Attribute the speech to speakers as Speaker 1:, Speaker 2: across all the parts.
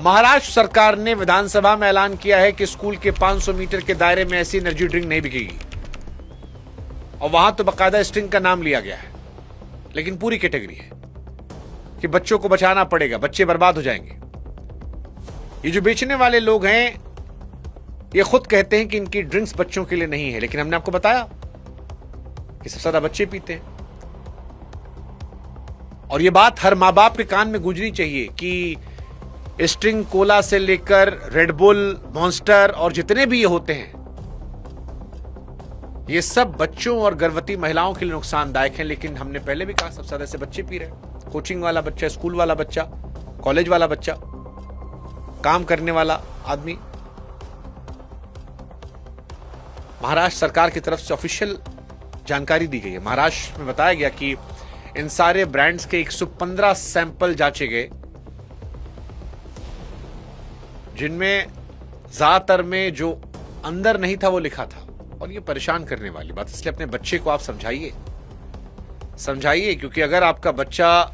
Speaker 1: महाराष्ट्र सरकार ने विधानसभा में ऐलान किया है कि स्कूल के 500 मीटर के दायरे में ऐसी एनर्जी ड्रिंक नहीं बिकेगी और वहां तो बाकायदा स्ट्रिंग का नाम लिया गया है, लेकिन पूरी कैटेगरी है कि बच्चों को बचाना पड़ेगा, बच्चे बर्बाद हो जाएंगे। ये जो बेचने वाले लोग हैं ये खुद कहते हैं कि इनकी ड्रिंक्स बच्चों के लिए नहीं है, लेकिन हमने आपको बताया कि सबसे ज्यादा बच्चे पीते हैं। और ये बात हर मां बाप के कान में गूंजनी चाहिए कि स्ट्रिंग कोला से लेकर रेडबुल, मॉन्स्टर और जितने भी ये होते हैं ये सब बच्चों और गर्भवती महिलाओं के लिए नुकसानदायक हैं। लेकिन हमने पहले भी कहा सबसे ज्यादा से बच्चे पी रहे हैं। कोचिंग वाला बच्चा, स्कूल वाला बच्चा, कॉलेज वाला बच्चा, काम करने वाला आदमी। महाराष्ट्र सरकार की तरफ से ऑफिशियल जानकारी दी गई है। महाराष्ट्र में बताया गया कि इन सारे ब्रांड्स के 115 सैंपल जांचे गए, जिनमें ज्यादातर में जो अंदर नहीं था वो लिखा था। और ये परेशान करने वाली बात, इसलिए अपने बच्चे को आप समझाइए, क्योंकि अगर आपका बच्चा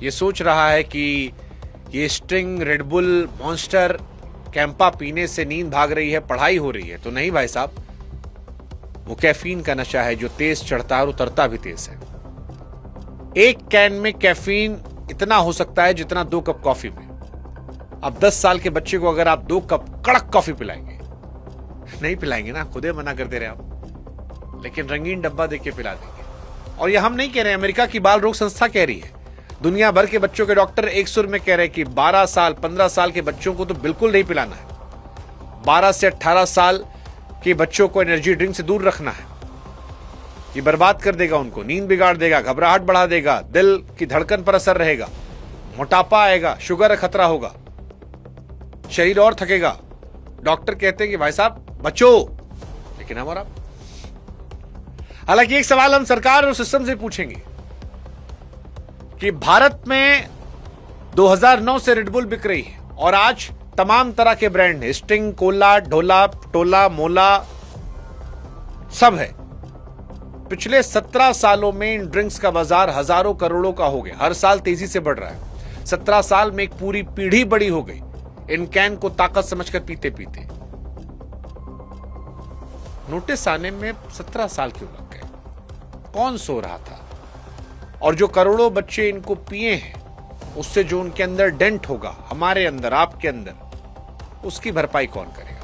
Speaker 1: ये सोच रहा है कि ये स्ट्रिंग, रेडबुल, मॉन्स्टर, कैंपा पीने से नींद भाग रही है, पढ़ाई हो रही है, तो नहीं भाई साहब, वो कैफीन का नशा है जो तेज चढ़ता है और उतरता भी तेज है। एक कैन में कैफीन इतना हो सकता है जितना 2 कप कॉफी में। अब 10 साल के बच्चे को अगर आप 2 कप कड़क कॉफी पिलाएंगे, नहीं पिलाएंगे ना, खुदे मना कर दे रहे आप, लेकिन रंगीन डब्बा देके पिला देंगे। और ये हम नहीं कह रहे, अमेरिका की बाल रोग संस्था कह रही है, दुनिया भर के बच्चों के डॉक्टर एक सुर में कह रहे हैं कि 12 साल 15 साल के बच्चों को तो बिल्कुल नहीं पिलाना है। 12 से 18 साल के बच्चों को एनर्जी ड्रिंक से दूर रखना है। ये बर्बाद कर देगा उनको, नींद बिगाड़ देगा, घबराहट बढ़ा देगा, दिल की धड़कन पर असर रहेगा, मोटापा आएगा, शुगर का खतरा होगा, शरीर और थकेगा। डॉक्टर कहते हैं कि भाई साहब बचो, लेकिन हम और आप। हालांकि एक सवाल हम सरकार और सिस्टम से पूछेंगे कि भारत में 2009 से रेडबुल बिक रही है और आज तमाम तरह के ब्रांड है, स्टिंग, कोला, ढोला, टोला, मोला, सब है। पिछले 17 सालों में इन ड्रिंक्स का बाजार हजारों करोड़ों का हो गया, हर साल तेजी से बढ़ रहा है। 17 साल में एक पूरी पीढ़ी बड़ी हो गई इन कैन को ताकत समझकर पीते पीते। नोटिस आने में 17 साल क्यों लग गए? कौन सो रहा था? और जो करोड़ों बच्चे इनको पिए हैं, उससे जो उनके अंदर डेंट होगा, हमारे अंदर, आपके अंदर, उसकी भरपाई कौन करे?